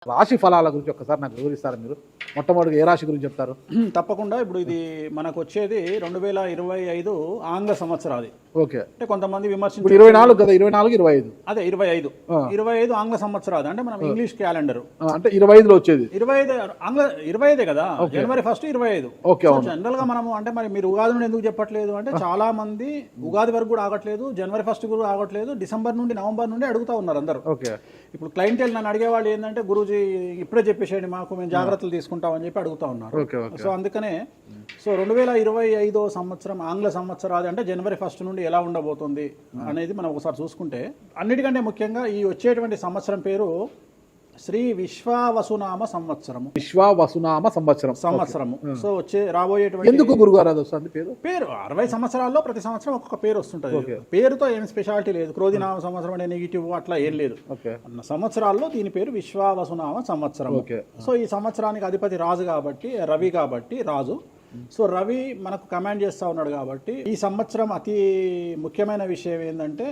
రాశి ఫలాల గురించి ఒక్కసారి నాకు వివరిస్తారా మీరు? మొట్టమొదటిగా ఏ రాశి గురించి చెప్తారు? తప్పకుండా. ఇప్పుడు ఇది మనకు వచ్చేది 2025 ఆంగ్ల సంవత్సరాది. ఓకే. అంటే కొంతమంది విమర్శించారు 24 కదా, 24 25 అదే 25 ఆంగ్ల సంవత్సరాది అంటే మనం ఇంగ్లీష్ క్యాలెండర్ అంటే 25లో వచ్చేది 25 ఆంగ్ల 25 కదా, జనవరి 1 25. ఓకే. జనరల్ గా మనము అంటే మరి మీరు ఉగాది నుండి ఎందుకు చెప్పట్లేదు అంటే చాలా మంది ఉగాది వరకు కూడా ఆగట్లేదు, జనవరి 1 కూడా ఆగట్లేదు, డిసెంబర్ నుండి నవంబర్ నుండి అడుగుతా ఉన్నారు అందరూ. ఓకే. ఇప్పుడు క్లయింటెల్ నన్ను అడిగేవాళ్ళు ఏంటంటే గురూజీ ఇప్పుడే చెప్పేసేయండి మాకు, మేము జాగ్రత్తలు తీసుకుంటామని చెప్పి అడుగుతా ఉన్నారు. సో అందుకనే 2025 సంవత్సరం ఆంగ్ల సంవత్సరాది అంటే జనవరి 1 నుండి ఎలా ఉండబోతుంది అనేది మనం ఒకసారి చూసుకుంటే, అన్నిటికంటే ముఖ్యంగా ఈ వచ్చేటువంటి సంవత్సరం పేరు శ్రీ విశ్వావసునామ సంవత్సరము. విశ్వావసునామ సంవత్సరము. సో రాబోయేటువంటి ఎందుకు గురుగారు అది వస్తుంది పేరు 60 సంవత్సరాల్లో ప్రతి సంవత్సరం ఒక్కొక్క పేరు వస్తుంటది. పేరుతో ఏం స్పెషాలిటీ లేదు. క్రోధినామ సంవత్సరం అనే నెగిటివ్ అట్లా ఏం లేదు. అన్న సంవత్సరాల్లో దీని పేరు విశ్వావసునామ సంవత్సరం. సో ఈ సంవత్సరానికి అధిపతి రాజు కాబట్టి, రవి కాబట్టి రాజు. సో రవి మనకు కమాండ్ చేస్తూ ఉన్నాడు కాబట్టి ఈ సంవత్సరం అతి ముఖ్యమైన విషయం ఏంటంటే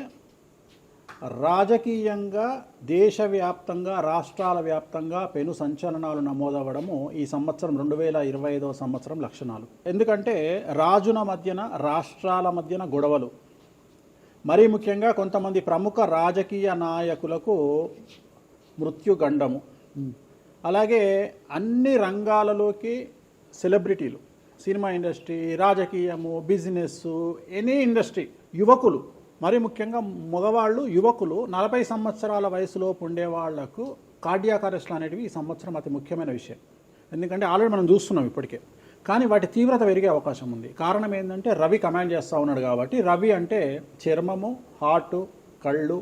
రాజకీయంగా దేశవ్యాప్తంగా రాష్ట్రాల వ్యాప్తంగా పెను సంచలనాలు నమోదవ్వడము ఈ సంవత్సరం 2025 సంవత్సరం లక్షణాలు. ఎందుకంటే రాజుల మధ్యన రాష్ట్రాల మధ్యన గొడవలు, మరీ ముఖ్యంగా కొంతమంది ప్రముఖ రాజకీయ నాయకులకు మృత్యుగండము, అలాగే అన్ని రంగాలలోకి సెలబ్రిటీలు, సినిమా ఇండస్ట్రీ, రాజకీయము, బిజినెస్, ఎనీ ఇండస్ట్రీ, యువకులు, మరి ముఖ్యంగా మగవాళ్ళు యువకులు 40 సంవత్సరాల వయసులోపు ఉండే వాళ్లకు కార్డియాక్ అరెస్ట్లు అనేటివి ఈ సంవత్సరం అతి ముఖ్యమైన విషయం. ఎందుకంటే ఆల్రెడీ మనం చూస్తున్నాం ఇప్పటికే, కానీ వాటి తీవ్రత పెరిగే అవకాశం ఉంది. కారణం ఏంటంటే రవి కమాండ్ చేస్తూ ఉన్నాడు కాబట్టి. రవి అంటే చర్మము, హార్ట్, కళ్ళు,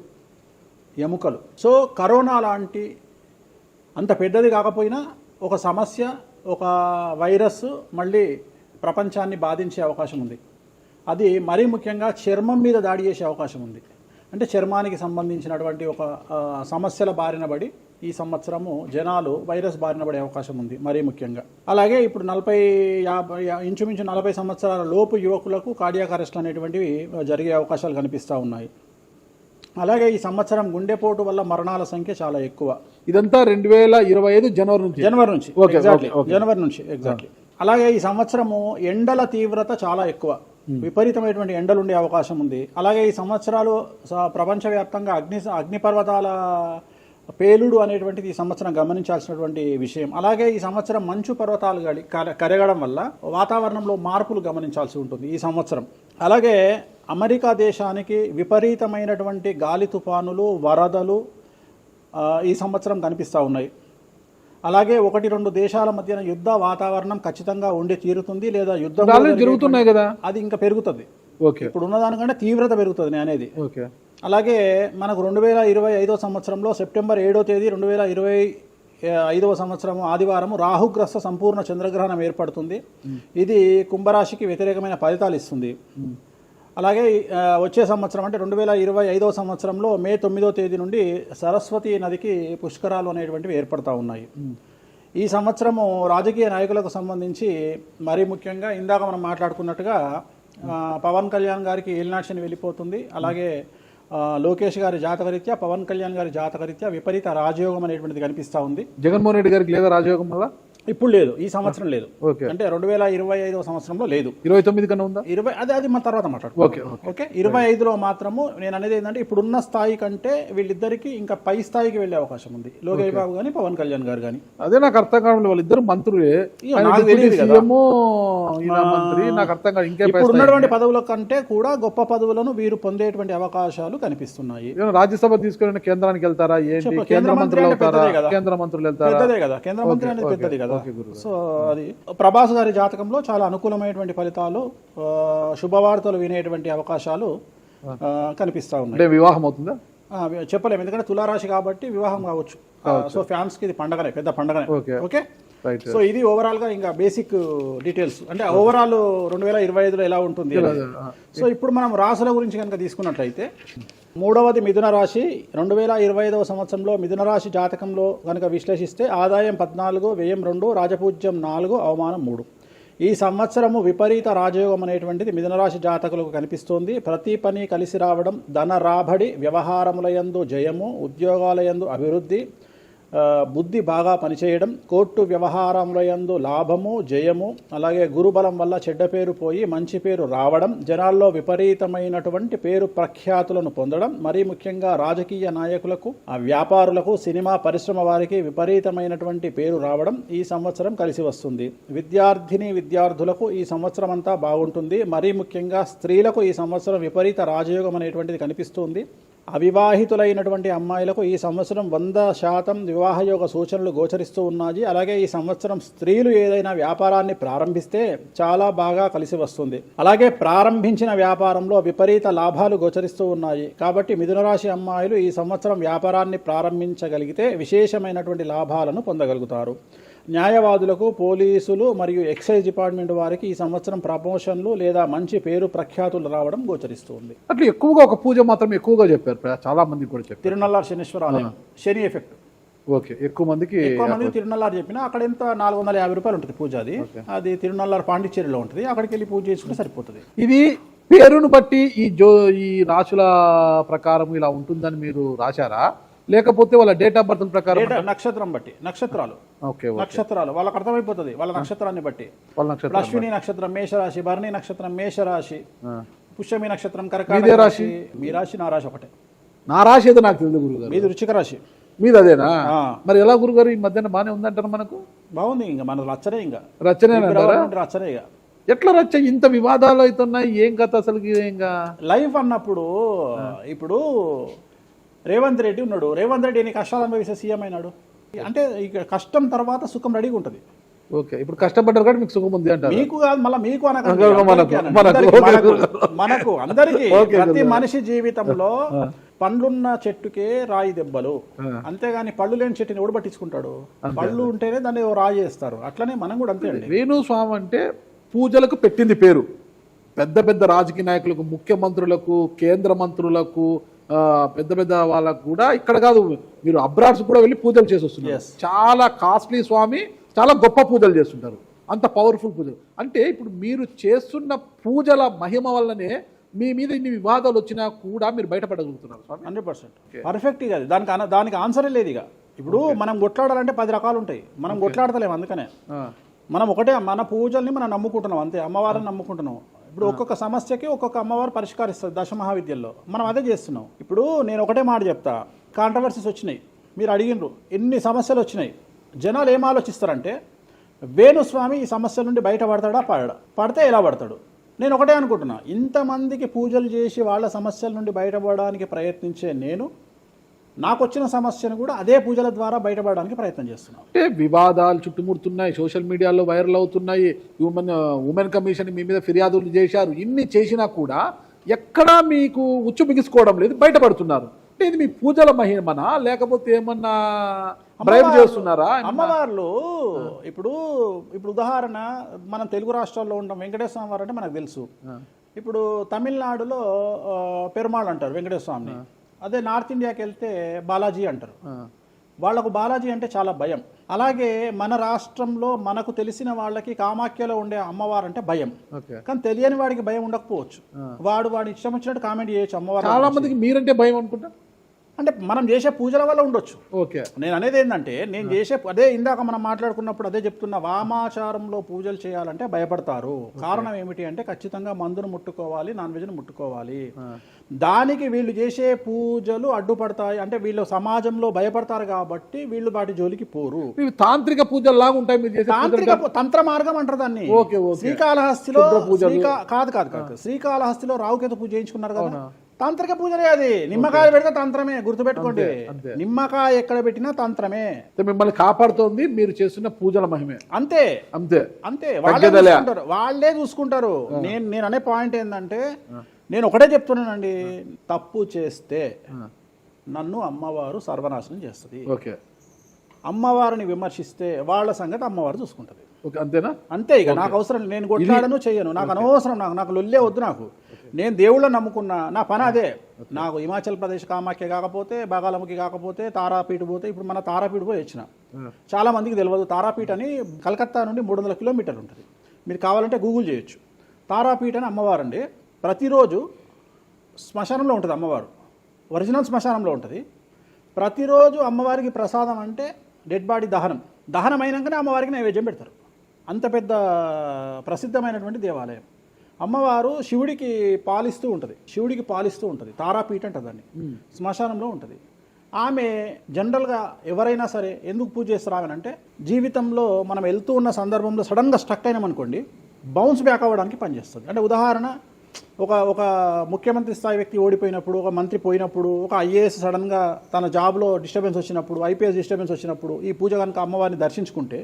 ఎముకలు. సో కరోనా లాంటి అంత పెద్దది కాకపోయినా ఒక సమస్య, ఒక వైరస్ మళ్ళీ ప్రపంచాన్ని బాధించే అవకాశం ఉంది. అది మరీ ముఖ్యంగా చర్మం మీద దాడి చేసే అవకాశం ఉంది. అంటే చర్మానికి సంబంధించినటువంటి ఒక సమస్యల బారిన పడి ఈ సంవత్సరము జనాలు వైరస్ బారిన పడే అవకాశం ఉంది మరీ ముఖ్యంగా. అలాగే ఇప్పుడు ఇంచుమించు 40 సంవత్సరాల లోపు యువకులకు కార్డియాక్ అరెస్ట్ అనేటువంటివి జరిగే అవకాశాలు కనిపిస్తూ ఉన్నాయి. అలాగే ఈ సంవత్సరం గుండెపోటు వల్ల మరణాల సంఖ్య చాలా ఎక్కువ. ఇదంతా 2025 జనవరి నుంచి ఎగ్జాక్ట్లీ. అలాగే ఈ సంవత్సరము ఎండల తీవ్రత చాలా ఎక్కువ, విపరీతమైనటువంటి ఎండలు ఉండే అవకాశం ఉంది. అలాగే ఈ సంవత్సరాలు ప్రపంచవ్యాప్తంగా అగ్నిపర్వతాల పేలుడు అనేటువంటిది ఈ సంవత్సరం గమనించాల్సినటువంటి విషయం. అలాగే ఈ సంవత్సరం మంచు పర్వతాలు కరగడం వల్ల వాతావరణంలో మార్పులు గమనించాల్సి ఉంటుంది ఈ సంవత్సరం. అలాగే అమెరికా దేశానికి విపరీతమైనటువంటి గాలి తుఫానులు, వరదలు ఈ సంవత్సరం కనిపిస్తూ ఉన్నాయి. అలాగే 1-2 దేశాల మధ్యన యుద్ధ వాతావరణం ఖచ్చితంగా ఉండి తీరుతుంది, లేదా యుద్ధం జరుగుతున్నాయి కదా, అది ఇంకా పెరుగుతుంది. ఇప్పుడు ఉన్నదానికంటే తీవ్రత పెరుగుతుంది అనేది. అలాగే మనకు 2025 సంవత్సరంలో సెప్టెంబర్ 7వ తేదీ 2025 సంవత్సరం ఆదివారం రాహుగ్రస్త సంపూర్ణ చంద్రగ్రహణం ఏర్పడుతుంది. ఇది కుంభరాశికి వ్యతిరేకమైన ఫలితాలు ఇస్తుంది. అలాగే వచ్చే సంవత్సరం అంటే 2025 సంవత్సరంలో మే 9వ తేదీ నుండి సరస్వతి నదికి పుష్కరాలు అనేటువంటివి ఏర్పడతా ఉన్నాయి. ఈ సంవత్సరము రాజకీయ నాయకులకు సంబంధించి మరీ ముఖ్యంగా ఇందాక మనం మాట్లాడుకున్నట్టుగా పవన్ కళ్యాణ్ గారికి ఏలినాటి శని వెళ్ళిపోతుంది. అలాగే లోకేష్ గారి జాతకరీత్యా, పవన్ కళ్యాణ్ గారి జాతకరీత్యా విపరీత రాజయోగం అనేటువంటిది కనిపిస్తూ ఉంది. జగన్మోహన్ రెడ్డి గారికి లేదా రాజయోగం వల్ల? ఇప్పుడు లేదు, ఈ సంవత్సరం లేదు. అంటే 2025 సంవత్సరంలో లేదు. 29 కన్నా ఉందా? అది మన తర్వాత మాట్లాడుకోవాలి. ఓకే. 25లో మాత్రము నేను అనేది ఏంటంటే ఇప్పుడున్న స్థాయి కంటే వీళ్ళిద్దరికి ఇంకా పై స్థాయికి వెళ్లే అవకాశం ఉంది, లోకేష్ బాబు గానీ పవన్ కళ్యాణ్ గారు కానీ. అదే నాకు అర్థం కావడం, వాళ్ళిద్దరు మంత్రులే, నాకు అర్థం కాదు. ఇంకా ఇప్పుడు ఉన్నటువంటి పదవుల కంటే కూడా గొప్ప పదవులను వీరు పొందేటువంటి అవకాశాలు కనిపిస్తున్నాయి. రాజ్యసభ తీసుకుని కేంద్రానికి వెళ్తారా? ఏంటి? కేంద్ర మంత్రులు వెళ్తారా? కేంద్ర మంత్రులు వెళ్తారా? పెద్దదే కదా, కేంద్ర మంత్రి అనేది పెద్దది కదా. సో అది ప్రభాస్ గారి జాతకంలో చాలా అనుకూలమైనటువంటి ఫలితాలు, శుభవార్తలు వినేటువంటి అవకాశాలు కనిపిస్తా ఉన్నాయి. వివాహం అవుతుందా చెప్పలేము, ఎందుకంటే తులారాశి కాబట్టి వివాహం కావచ్చు. సో ఫ్యాన్స్ కి ఇది పండగనే, పెద్ద పండగనే. ఓకే. సో ఇది ఓవరాల్ గా ఇంకా బేసిక్ డీటెయిల్స్, అంటే ఓవరాల్ 2025లో ఎలా ఉంటుంది. సో ఇప్పుడు మనం రాశుల గురించి కనుక తీసుకున్నట్లయితే, 3వది మిథున రాశి. 2025 సంవత్సరంలో మిథున రాశి జాతకంలో కనుక విశ్లేషిస్తే ఆదాయం 14, వ్యయం 2, రాజపూజ్యం 4, అవమానం 3. ఈ సంవత్సరము విపరీత రాజయోగం అనేటువంటిది మిథున రాశి జాతకులకు కనిపిస్తోంది. ప్రతి పని కలిసి రావడం, ధన రాబడి, వ్యవహారములయందు జయము, ఉద్యోగాలయందు అభివృద్ధి, బుద్ధి బాగా పనిచేయడం, కోర్టు వ్యవహారంలో యందు లాభము జయము, అలాగే గురుబలం వల్ల చెడ్డ పేరు పోయి మంచి పేరు రావడం, జనాల్లో విపరీతమైనటువంటి పేరు ప్రఖ్యాతులను పొందడం, మరీ ముఖ్యంగా రాజకీయ నాయకులకు, వ్యాపారులకు, సినిమా పరిశ్రమ వారికి విపరీతమైనటువంటి పేరు రావడం ఈ సంవత్సరం కలిసి వస్తుంది. విద్యార్థులకు ఈ సంవత్సరం అంతా బాగుంటుంది. మరీ ముఖ్యంగా స్త్రీలకు ఈ సంవత్సరం విపరీత రాజయోగం అనేటువంటిది కనిపిస్తుంది. అవివాహితులైనటువంటి అమ్మాయిలకు ఈ సంవత్సరం 100% వివాహయోగ సూచనలు గోచరిస్తూ ఉన్నాయి. అలాగే ఈ సంవత్సరం స్త్రీలు ఏదైనా వ్యాపారాన్ని ప్రారంభిస్తే చాలా బాగా కలిసి వస్తుంది. అలాగే ప్రారంభించిన వ్యాపారంలో విపరీత లాభాలు గోచరిస్తూ ఉన్నాయి. కాబట్టి మిథున రాశి అమ్మాయిలు ఈ సంవత్సరం వ్యాపారాన్ని ప్రారంభించగలిగితే విశేషమైనటువంటి లాభాలను పొందగలుగుతారు. న్యాయవాదులకు, పోలీసులు మరియు ఎక్సైజ్ డిపార్ట్మెంట్ వారికి ఈ సంవత్సరం ప్రమోషన్లు లేదా మంచి పేరు ప్రఖ్యాతులు రావడం గోచరిస్తుంది. అట్లా ఎక్కువగా ఒక పూజ మాత్రం ఎక్కువగా చెప్పారు, చాలా మంది కూడా చెప్పారు. తిరునల్లార్ శనీశ్వర ఆలయం, శని ఎఫెక్ట్. ఓకే, ఎక్కువ మందికి తిరునల్లార్ చెప్పినా అక్కడ ఎంత 450 రూపాయలు ఉంటుంది పూజ. అది తిరునల్లార్ పాండిచ్చేరిలో ఉంటుంది. అక్కడికి వెళ్ళి పూజ చేసుకుంటే సరిపోతుంది. ఇది పేరును బట్టి ఈ రాశుల ప్రకారం ఇలా ఉంటుందని మీరు రాశారా, లేకపోతే వాళ్ళ డేట్ ఆఫ్ బర్త్ ప్రకారం? నక్షత్రం బట్టి, నక్షత్రాలు వాళ్ళకి అర్థమైపోతుంది. వాళ్ళ నక్షత్రాన్ని బట్టి. అశ్విని నక్షత్రం మేషరాశి, భరణి నక్షత్రం మేషరాశి, పుష్యమి నక్షత్రం కర్కాటక రాశి. మీ రాశి నా రాశి ఒకటే. నా రాశి ఏదో నాకు తెలియదు గురుగారు. మీది వృశ్చిక రాశి. మీది అదేనా? మరి ఎలా గురుగారు ఈ మధ్యన బాగానే ఉందంటారు? మనకు బాగుంది. ఇంకా మన రచనే, ఇంకా రచనే రచనే. ఇక ఎట్లా రచ్చ? ఇంత వివాదాలు అవుతున్నాయి, ఏం కథ అసలు? ఇంకా లైఫ్ అన్నప్పుడు ఇప్పుడు రేవంత్ రెడ్డి ఉన్నాడు. రేవంత్ రెడ్డి ఎన్ని కష్టాలు అనుభవిస్తే సీఎం అయినాడు అంటే ఇక కష్టం తర్వాత సుఖం రెడీగా ఉంటుంది. ఓకే, ఇప్పుడు కష్టపడ్డారు కాబట్టి మీకు సుఖం ఉంది అంటారు. మీకు కాదు, మళ్ళీ మీకు మనకు అందరికీ. ప్రతి మనిషి జీవితంలో పండ్లున్న చెట్టుకే రాయి దెబ్బలు, అంతేగాని పళ్ళు లేని చెట్టుని ఎవడు పట్టించుకుంటాడు? పళ్ళు ఉంటేనే దాన్ని రాయి చేస్తారు. అట్లనే మనం కూడా అంతే అండి. వేణుస్వామి అంటే పూజలకు పెట్టింది పేరు. పెద్ద పెద్ద రాజకీయ నాయకులకు, ముఖ్యమంత్రులకు, కేంద్ర మంత్రులకు, పెద్ద పెద్ద వాళ్ళకు కూడా, ఇక్కడ కాదు మీరు అబ్రాడ్స్ కూడా వెళ్ళి పూజలు చేసి వస్తున్నారు. చాలా కాస్ట్లీ స్వామి, చాలా గొప్ప పూజలు చేస్తుంటారు, అంత పవర్ఫుల్ పూజలు. అంటే ఇప్పుడు మీరు చేస్తున్న పూజల మహిమ వల్లనే మీ మీద ఇన్ని వివాదాలు వచ్చినా కూడా మీరు బయటపడగలుగుతున్నారు. 100% పర్ఫెక్ట్. ఇక దానికి ఆన్సరే లేదు. ఇక ఇప్పుడు మనం కొట్లాడాలంటే 10 రకాలు ఉంటాయి. మనం కొట్లాడతలేము. అందుకనే మనం ఒకటే, మన పూజల్ని మనం నమ్ముకుంటున్నాం అంతే, అమ్మవారిని నమ్ముకుంటున్నాం. ఇప్పుడు ఒక్కొక్క సమస్యకి ఒక్కొక్క అమ్మవారు పరిష్కరిస్తుంది దశమహావిద్యల్లో. మనం అదే చేస్తున్నాం. ఇప్పుడు నేను ఒకటే మాట చెప్తా. కాంట్రవర్సీస్ వచ్చినాయి, మీరు అడిగినరు, ఎన్ని సమస్యలు వచ్చినాయి. జనాలు ఏం ఆలోచిస్తారంటే వేణుస్వామి ఈ సమస్యల నుండి బయటపడతాడా, పడితే ఎలా పడతాడు? నేను ఒకటే అనుకుంటున్నా, ఇంతమందికి పూజలు చేసి వాళ్ళ సమస్యల నుండి బయటపడడానికి ప్రయత్నించే నేను నాకు వచ్చిన సమస్యను కూడా అదే పూజల ద్వారా బయటపడడానికి ప్రయత్నం చేస్తున్నాను. అంటే వివాదాలు చుట్టుముడుతున్నాయి, సోషల్ మీడియాలో వైరల్ అవుతున్నాయి, ఉమెన్ కమిషన్ మీ మీద ఫిర్యాదులు చేశారు. ఇన్ని చేసినా కూడా ఎక్కడా మీకు ఉచ్చు బిగుసుకోవడం లేదు, బయటపడుతున్నారు. అంటే ఇది మీ పూజల మహిమనా, లేకపోతే ఏమన్నా బ్రైబ్ చేస్తున్నారా? అమ్మవార్లు ఇప్పుడు ఉదాహరణ, మనం తెలుగు రాష్ట్రాల్లో ఉంటాం. వెంకటేశ్వర స్వామి వారు అంటే మనకు తెలుసు. ఇప్పుడు తమిళనాడులో పెరుమాళ్ అంటారు వెంకటేశ్వర స్వామిని. అదే నార్త్ ఇండియాకి వెళ్తే బాలాజీ అంటారు. వాళ్లకు బాలాజీ అంటే చాలా భయం. అలాగే మన రాష్ట్రంలో మనకు తెలిసిన వాళ్ళకి కామాఖ్యలో ఉండే అమ్మవారు అంటే భయం. కానీ తెలియని వాడికి భయం ఉండకపోవచ్చు. వాడి ఇష్టం వచ్చినట్టు కామెంట్ చేయొచ్చు అమ్మవారు. చాలా మందికి మీరంటే భయం అనుకుంటా. అంటే మనం చేసే పూజల వల్ల ఉండొచ్చు. ఓకే, నేను అనేది ఏంటంటే, నేను చేసే అదే ఇందాక మనం మాట్లాడుకున్నప్పుడు అదే చెప్తున్నా, వామాచారంలో పూజలు చేయాలంటే భయపడతారు. కారణం ఏమిటి అంటే ఖచ్చితంగా మందును ముట్టుకోవాలి, నాన్ వెజ్ను ముట్టుకోవాలి. దానికి వీళ్ళు చేసే పూజలు అడ్డుపడతాయి. అంటే వీళ్ళు సమాజంలో భయపడతారు కాబట్టి వీళ్ళు వాటి జోలికి పోరు. తాంత్రిక పూజలు లాగా ఉంటాయి మీరు చేసే. తాంత్రిక తంత్ర మార్గం అంటారు దాన్ని. శ్రీకాళహస్తిలో కాదు శ్రీకాళహస్తిలో రావుకేతు పూజ చేయించుకున్నారు కదా, తాంత్రిక పూజలే. అది నిమ్మకాయ పెడితే తంత్రమే, గుర్తుపెట్టుకోండి. నిమ్మకాయ ఎక్కడ పెట్టినా తంత్రమే. మిమ్మల్ని కాపాడుతోంది మీరు చేస్తున్న పూజల మహిమే. అంతే అంతే అంతే, వాళ్ళే చూసుకుంటారు. నేను అనే పాయింట్ ఏంటంటే, నేను ఒకటే చెప్తున్నానండి, తప్పు చేస్తే నన్ను అమ్మవారు సర్వనాశనం చేస్తుంది. అమ్మవారిని విమర్శిస్తే వాళ్ళ సంగతి అమ్మవారు చూసుకుంటది. అంతేనా? అంతే. ఇక నాకు అవసరం, నేను కొట్లాడను చెయ్యను, నాకు అనవసరం. నాకు లొల్లే వద్దు. నాకు నేను దేవుళ్ళని నమ్ముకున్నా, నా పని అదే. నాకు హిమాచల్ ప్రదేశ్ కామాఖ్య కాకపోతే, బాగాలముఖి కాకపోతే, తారాపీఠ పోతే, ఇప్పుడు మన తారాపీఠ పోయి వచ్చిన. చాలా మందికి తెలియదు తారాపీఠ అని కలకత్తా నుండి 300 కిలోమీటర్లు ఉంటుంది. మీరు కావాలంటే గూగుల్ చేయొచ్చు. తారాపీఠ అని అమ్మవారు అండి. ప్రతిరోజు శ్మశానంలో ఉంటుంది అమ్మవారు. ఒరిజినల్ శ్మశానంలో ఉంటుంది. ప్రతిరోజు అమ్మవారికి ప్రసాదం అంటే డెడ్ బాడీ దహనం అయినాకనే అమ్మవారికి నైవేద్యం పెడతారు. అంత పెద్ద ప్రసిద్ధమైనటువంటి దేవాలయం. అమ్మవారు శివుడికి పాలిస్తూ ఉంటుంది. తారాపీఠ అంటారు దాన్ని. శ్మశానంలో ఉంటుంది. ఆమె జనరల్గా ఎవరైనా సరే ఎందుకు పూజ చేస్తారాగనంటే, జీవితంలో మనం వెళ్తూ ఉన్న సందర్భంలో సడన్గా స్టక్ అయినామనుకోండి, బౌన్స్ బ్యాక్ అవ్వడానికి పనిచేస్తుంది. అంటే ఉదాహరణ, ఒక ముఖ్యమంత్రి స్థాయి వ్యక్తి ఓడిపోయినప్పుడు, ఒక మంత్రి పోయినప్పుడు, ఒక ఐఏఎస్ సడన్గా తన జాబ్లో డిస్టర్బెన్స్ వచ్చినప్పుడు, ఐపీఎస్ డిస్టర్బెన్స్ వచ్చినప్పుడు ఈ పూజ కనుక అమ్మవారిని దర్శించుకుంటే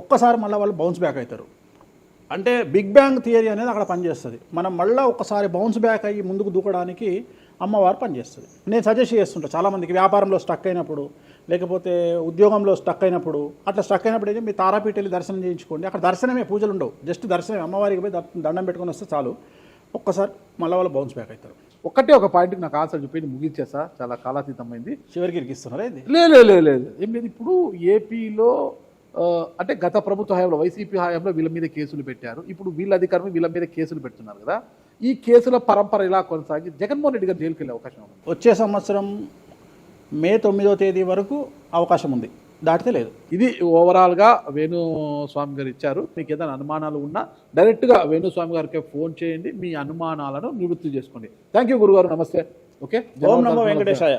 ఒక్కసారి మళ్ళీ వాళ్ళు బౌన్స్ బ్యాక్ అవుతారు. అంటే బిగ్ బ్యాంగ్ థియరీ అనేది అక్కడ పనిచేస్తుంది. మనం మళ్ళీ ఒకసారి బౌన్స్ బ్యాక్ అయ్యి ముందుకు దూకడానికి అమ్మవారు పనిచేస్తుంది. నేను సజెస్ట్ చేస్తుంటా చాలామందికి, వ్యాపారంలో స్టక్ అయినప్పుడు, లేకపోతే ఉద్యోగంలో స్టక్ అయినప్పుడు, అట్లా స్టక్ అయినప్పుడు అయితే మీ తారాపీఠ వెళ్ళి దర్శనం చేయించుకోండి. అక్కడ దర్శనమే, పూజలు ఉండవు, జస్ట్ దర్శనమే. అమ్మవారికి పోయి దండం పెట్టుకొని వస్తే చాలు, ఒక్కసారి మళ్ళీ వాళ్ళు బౌన్స్ బ్యాక్ అవుతారు. ఒక పాయింట్కి నాకు ఆన్సర్ చెప్పి ముగించేసా, చాలా కాలాతీతమైంది. చివరికి ఇరికిస్తున్నారా ఇది? లేదు ఏం లేదు. ఇప్పుడు ఏపీలో అంటే గత ప్రభుత్వ హయాంలో, వైసీపీ హయాంలో వీళ్ళ మీద కేసులు పెట్టారు. ఇప్పుడు వీళ్ళ అధికారం వీళ్ళ మీద కేసులు పెడుతున్నారు కదా. ఈ కేసుల పరంపర ఇలా కొనసాగి జగన్మోహన్ రెడ్డి గారు జైలుకి వెళ్ళే అవకాశం ఉంది. వచ్చే సంవత్సరం మే 9వ తేదీ వరకు అవకాశం ఉంది, దాటితే లేదు. ఇది ఓవరాల్గా వేణుస్వామి గారు ఇచ్చారు. మీకు ఏదైనా అనుమానాలు ఉన్నా డైరెక్ట్గా వేణుస్వామి గారికి ఫోన్ చేయండి, మీ అనుమానాలను నివృత్తి చేసుకోండి. థ్యాంక్ యూ గురుగారు, నమస్తే. ఓకే, ఓం నమో వెంకటేశాయ.